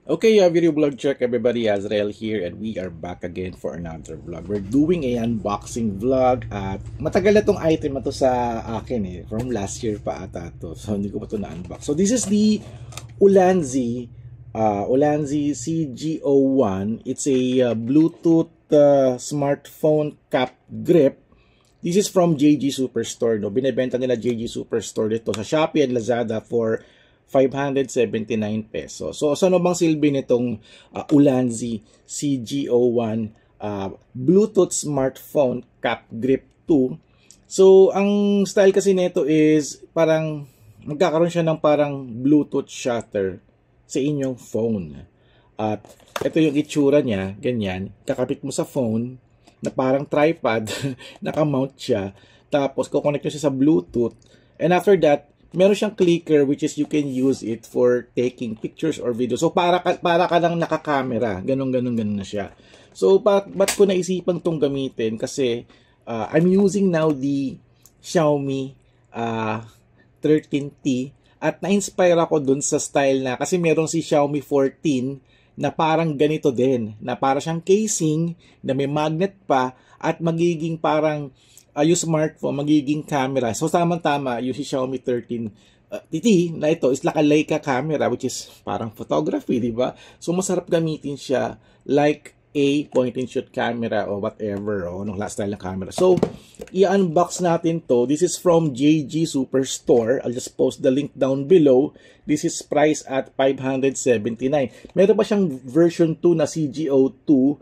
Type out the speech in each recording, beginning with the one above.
Okay, video vlog check everybody, Azrael here and we are back again for another vlog. We're doing a unboxing vlog at matagal na tong item na to sa akin from last year pa ata to. So hindi ko pa to na-unbox. So this is the Ulanzi CG01. It's a Bluetooth smartphone cap grip. This is from JG Superstore. No? Binibenta nila JG Superstore dito sa Shopee and Lazada for 579 pesos. So, ano bang silbi nitong Ulanzi CG01 Bluetooth smartphone cap grip 2? So, ang style kasi nito is parang magkakaroon siya ng parang Bluetooth shutter sa inyong phone. At ito yung itsura niya, ganyan. Kakapit mo sa phone na parang tripod, nakamount siya. Tapos, kukonect nyo siya sa Bluetooth. And after that, meron siyang clicker which is you can use it for taking pictures or videos. So, para ka lang nakakamera. Ganun na siya. So, ba't ko naisipan tong gamitin? Kasi, I'm using now the Xiaomi 13T. At na-inspire ako dun sa style na, kasi meron si Xiaomi 14 na parang ganito din. Na parang siyang casing, na may magnet pa, at magiging parang yung smartphone, magiging camera. So, tama-tama, yung si Xiaomi 13 TT na ito is like a Leica camera, which is parang photography, di ba? So, masarap gamitin siya like a point-and-shoot camera or whatever, o anong style ng camera. So, i-unbox natin to. This is from JG Superstore. I'll just post the link down below. This is priced at 579. Meron pa siyang version 2 na CG02.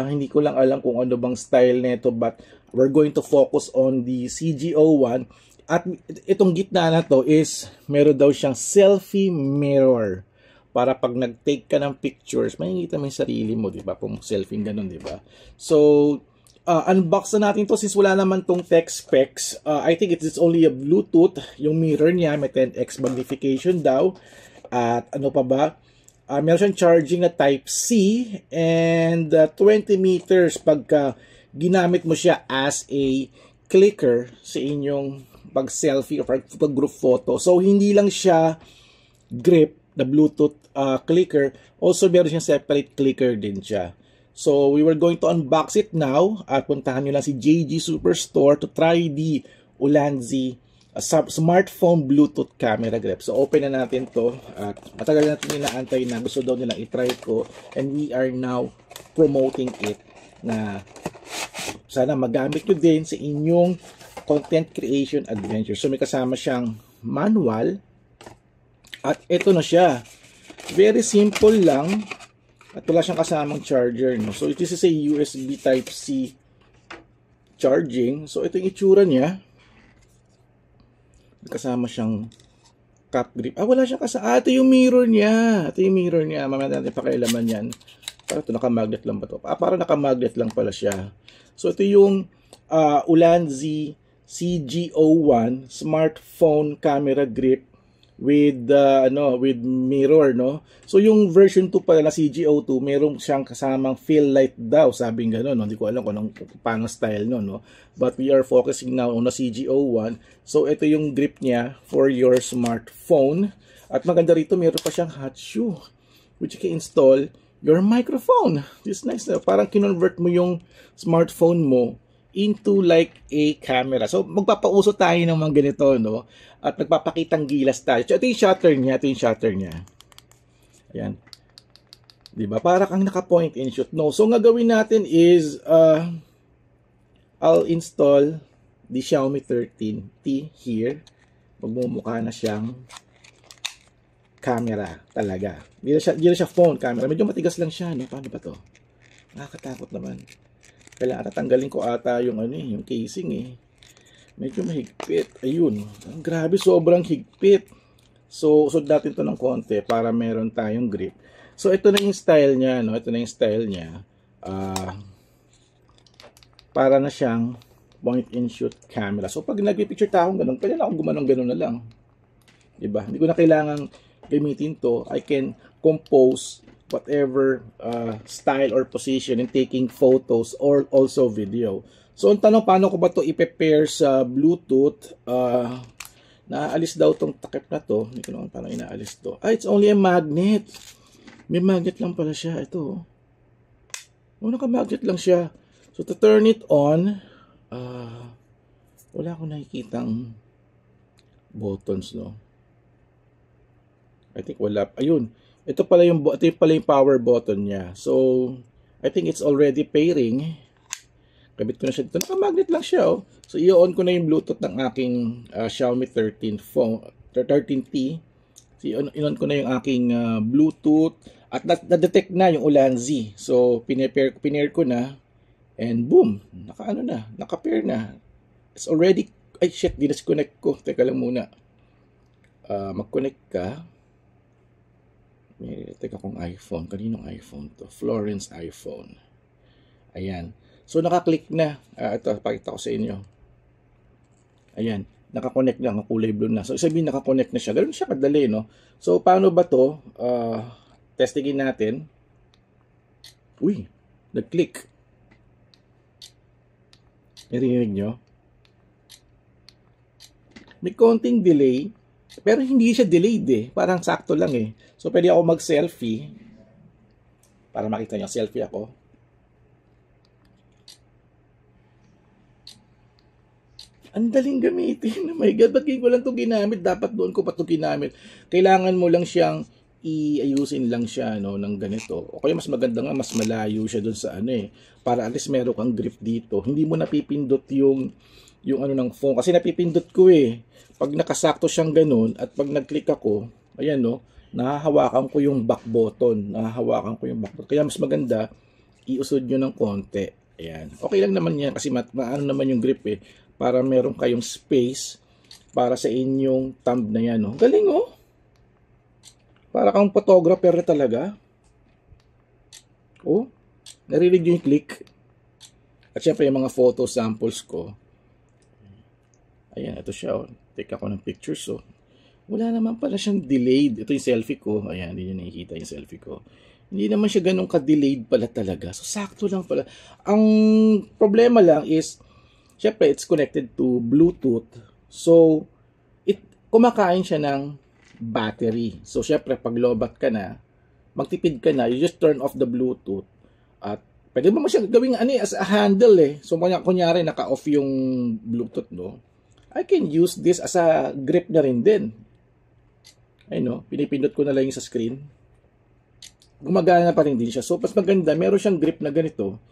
Hindi ko lang alam kung ano bang style nito, but we're going to focus on the CG01. At itong gitna na to is meron daw siyang selfie mirror para pag nag-take ka ng pictures, makikita mo yung sarili mo, di ba? Kung selfie ganun, di ba? So, unbox na natin to since wala naman tong tech specs. I think it's only a Bluetooth. Yung mirror niya may 10x magnification daw. At ano pa ba? Meron siyang charging na Type-C and 20 meters pagka ginamit mo siya as a clicker sa inyong pag-selfie or pag-group photo. So, hindi lang siya grip, the Bluetooth clicker. Also, meron siyang separate clicker din siya. So, we were going to unbox it now at puntahan nyo lang si JG Superstore to try the Ulanzi smartphone Bluetooth camera grip. So, open na natin to. At matagal natin inaantay na gusto daw nilang itry ko. And we are now promoting it na sana magamit nyo din sa inyong content creation adventure. So, may kasama siyang manual. At ito na siya. Very simple lang. At wala siyang kasamang charger. No? So, this is a USB Type-C charging. So, ito yung itsura niya. Kasama siyang cap grip. Wala siyang kasama. Ito yung mirror niya. Ito yung mirror niya. Mamaya natin pakialaman yan. Para ito, nakamagnet lang ba ito? Para nakamagnet lang pala siya. So, ito yung Ulanzi CG01 smartphone camera grip with with mirror, no? So yung version 2 pala na CG02, meron siyang kasamang fill light daw, sabing gano'n, no? Hindi ko alam kung paano style no? But we are focusing now on the CG01. So ito yung grip niya for your smartphone. At maganda rito, meron pa siyang hot shoe which you can install your microphone. This is nice, no? Parang kinonvert mo yung smartphone mo into like a camera. So, magpapauso tayo ng mga ganito, no? At nagpapakitang gilas tayo. So, ito yung shutter niya. Ito yung shutter niya. Ayan. Diba? Para kang naka-point and shoot. No. So, ang gagawin natin is, I'll install the Xiaomi 13T here. Magmumukha na siyang camera talaga. Hindi na siya phone camera. Medyo matigas lang siya, no? Paano ba to? Nakakatakot naman. Kailangan tatanggalin ko ata yung yung casing Medyo mahigpit. Ayun. Grabe, sobrang higpit. So, usod natin to ng konti para meron tayong grip. So, ito na yung style niya, no? Ito na yung style niya. Para na siyang point and shoot camera. So, pag nagpipicture tayo ganun, pwede na akong gumanong-ganon na lang. Diba? Hindi ko na kailangan gamitin to. I can compose whatever style or position in taking photos or also video. So, ang tanong, paano ko ba to i-pair sa Bluetooth? Naaalis daw tong takip na to. Hindi ko naman paano inaalis to. It's only a magnet. May magnet lang pala siya. Ito, oh. Oh, naka-magnet lang siya. So, to turn it on, wala akong nakikitang buttons, no? I think wala. Ayun. Ito pala yung power button niya. So, I think it's already pairing. Kabit ko na siya dito. Naka-magnet lang siya, oh. So, i-on ko na yung Bluetooth ng aking Xiaomi 13 phone, 13T. So, i-on ko na yung aking Bluetooth. At na-detect na yung Ulanzi. So, pinair ko na. And boom, naka-pair na. It's already, ay shit, disconnect ko. Teka lang muna. Mag-connect ka. Teka kong iPhone. Kaninong iPhone to? Florence iPhone. Ayan. So, naka-click na. Ito, pakita ko sa inyo. Ayan. Naka-connect na. Kulay blue na. So, sabihin naka-connect na siya. Ganun siya kadali, no? So, paano ba to? Testingin natin. Uy, nag-click. Narinig nyo? May konting delay, pero hindi siya delayed eh. Parang sakto lang eh. So, pwede ako mag-selfie. Para makita nyo, selfie ako. Ang daling gamitin. Oh my God, ba't ko lang ito ginamit? Dapat doon ko pa ito ginamit. Kailangan mo lang siyang iayusin lang siya, no, ng ganito. O kaya mas maganda nga, mas malayo siya doon sa ano eh. Para at least meron kang grip dito. Hindi mo napipindot yung ano ng phone. Kasi napipindot ko eh. Pag nakasakto siyang ganun, at pag nag-click ako, ayan no, nahahawakan ko yung back button. Kaya mas maganda, iusod nyo ng konti. Ayan. Okay lang naman yan kasi maano naman yung grip eh. Para meron kayong space para sa inyong thumb na yan. No? Galing oh. Para kang photographer na talaga. Oh, narinig nyo yung click. At syempre yung mga photo samples ko. Ayan, ito siya. Oh. Take ako ng pictures. Oh. Wala naman pala siyang delayed. Ito yung selfie ko. Ayan, hindi nyo nakikita yung selfie ko. Hindi naman siya ganun ka-delayed pala talaga. So, sakto lang pala. Ang problema lang is, syempre, it's connected to Bluetooth. So, kumakain siya ng battery. So, syempre, pag lobat ka na, magtipid ka na, you just turn off the Bluetooth. At pwede mo siya gawing as a handle eh. So, kunyari, naka-off yung Bluetooth, no? I can use this as a grip na rin din. Ay, no? Pinipindot ko na lang yung sa screen. Gumagana pa rin din siya. So, mas maganda, meron siyang grip na ganito.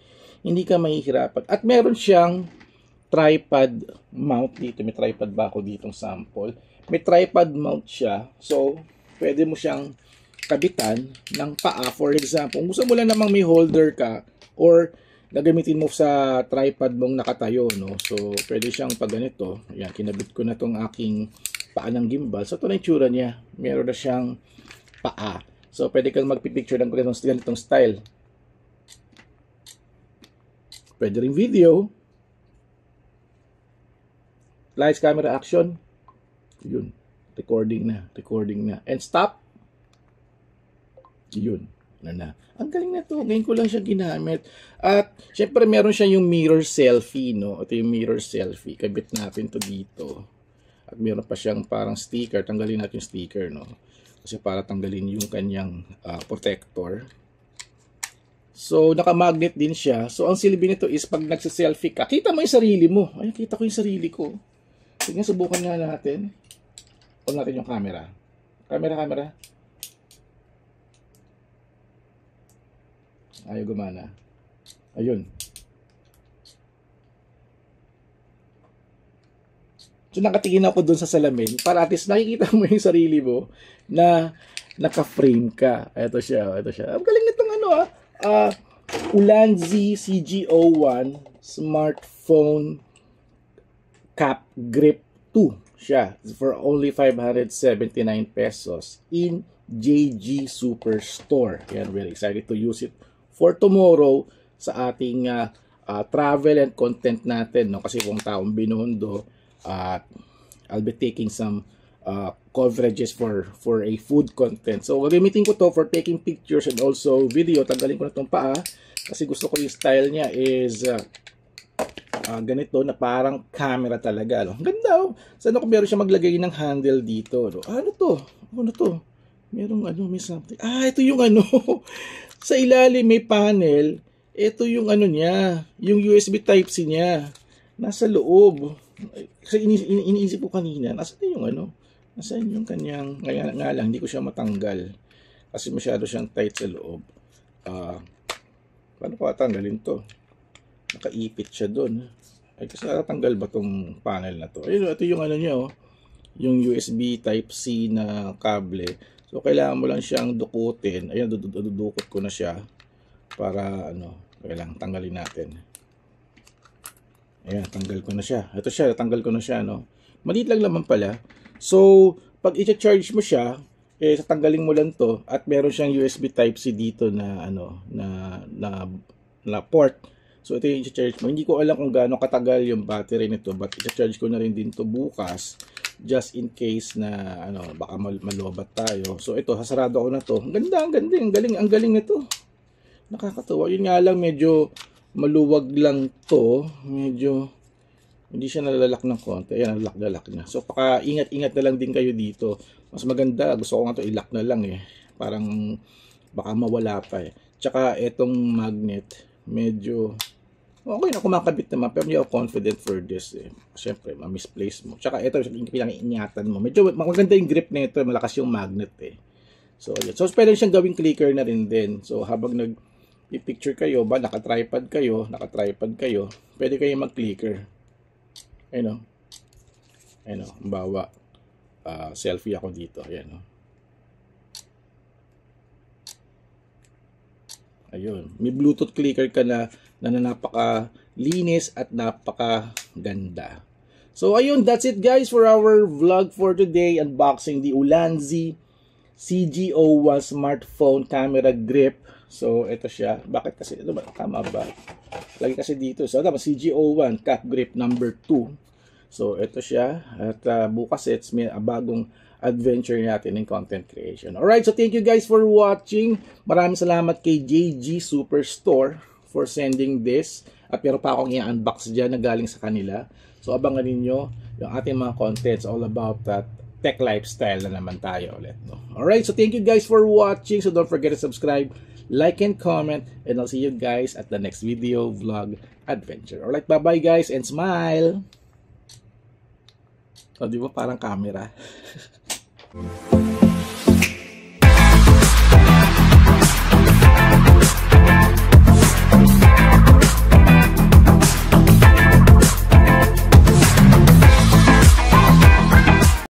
Hindi ka mahihirapan. At meron siyang tripod mount dito. May tripod ba ako ditong sample? May tripod mount siya. So, pwede mo siyang kabitan ng paa. For example, kung gusto mo lang namang may holder ka or gagamitin mo sa tripod mong nakatayo, no? So, pwede siyang pag ganito. Ayan, kinabit ko na tong aking paa ng gimbal. So, ito na yung tsura niya. Meron na siyang paa. So, pwede kang magpipicture ng ganitong style. Pwede rin video. Lights, camera, action. Yun. Recording na. And stop. Yun. Ano na. Ang galing na to. Ngayon ko lang siya ginamit. At, syempre, meron siya yung mirror selfie, no? Ito yung mirror selfie. Kabit natin to dito. At meron pa siyang parang sticker. Tanggalin natin yung sticker, no? Kasi para tanggalin yung kanyang protector. So, naka-magnet din siya. So, ang silbi nito is pag nagsa-selfie ka, kita mo yung sarili mo. Ay, kita ko yung sarili ko. Sige, subukan nga natin. On natin yung camera. Camera. Ayaw gumana. Ayun. So, nakatingin ako dun sa salamin para at least nakikita mo yung sarili mo na naka-frame ka. Ito siya. Ang galing nitong Ulanzi CG01 Smartphone Cap Grip 2 siya for only 579 pesos in JG Superstore. Yan, really excited to use it for tomorrow sa ating travel and content natin, no? Kasi kung taong Binondo, I'll be taking some coverages for a food content. So, gagamitin ko to for taking pictures and also video. Tanggalin ko na itong paa kasi gusto ko yung style niya is ganito na parang camera talaga. No? Ganda oh. Sana kung meron siya maglagay ng handle dito. No? Ano to? Merong ano, may something. Ito yung ano. Sa ilalim may panel. Ito yung ano niya, yung USB Type-C niya. Nasa loob. Kasi iniisip ko kanina, nasaan yung ano? Nasaan yung kanyang, nga lang, hindi ko siya matanggal. Kasi masyado siyang tight sa loob. Paano ko tatanggalin to? Nakaipit siya doon. Ay, kasi tatanggal ba tong panel na to? Ayun, ito yung ano niya, oh. Yung USB Type-C na kable. So, kailangan mo lang siyang dukutin. Ayun, dudukot ko na siya. Para, ano, kailangan tanggalin natin. Ayan, tanggal ko na siya. Ito siya, tanggal ko na siya, no? Maliit lang naman pala. So, pag i-charge mo siya, tatanggalin mo lang to at meron siyang USB Type-C dito na, ano, na port. So, ito yung i-charge mo. Hindi ko alam kung gaano katagal yung battery nito, but i-charge ko na rin din to bukas just in case na ano, baka malobat tayo. So, ito, hasarado ko na to. Ang ganda, ang galing, ang galing nito. Nakakatuwa. Yun nga lang, medyo maluwag lang to. Medyo hindi siya nalalak ng konti. Ayan, nalak na. So, ingat-ingat na lang din kayo dito. Mas maganda, gusto ko nga to ilak na lang eh. Parang baka mawala pa eh. Tsaka itong magnet, medyo okay na kumakabit naman, pero hindi ako confident for this eh. Siyempre, ma-misplace mo. Tsaka ito, yung pinang-iingatan mo. Medyo maganda yung grip na ito, malakas yung magnet eh. So, yun. So, pwede siyang gawing clicker na rin din. So, habang nag-picture kayo, naka-tripod kayo, pwede kayo mag-clicker. Ayun o. Ayun o, bawa. Selfie ako dito. Ayan o. Ayun. May Bluetooth clicker ka na napaka-linis at napaka-ganda. So, ayun. That's it guys for our vlog for today. Unboxing the Ulanzi CG01 smartphone camera grip. So, ito siya. Bakit kasi? Ito ba? Tama ba? Lagi kasi dito. So, dapat CG01 cap grip number 2. So, ito siya. At bukas, it's may bagong adventure natin in content creation. Alright, so thank you guys for watching. Maraming salamat kay JG Superstore for sending this. At meron pa akong i-unbox dyan na galing sa kanila. So, abangan ninyo yung ating mga contents all about that tech lifestyle na naman tayo ulit. No? Alright, so thank you guys for watching. So, don't forget to subscribe, like, and comment. And I'll see you guys at the next video, vlog, adventure. Alright, bye-bye guys and smile! O, di ba parang camera?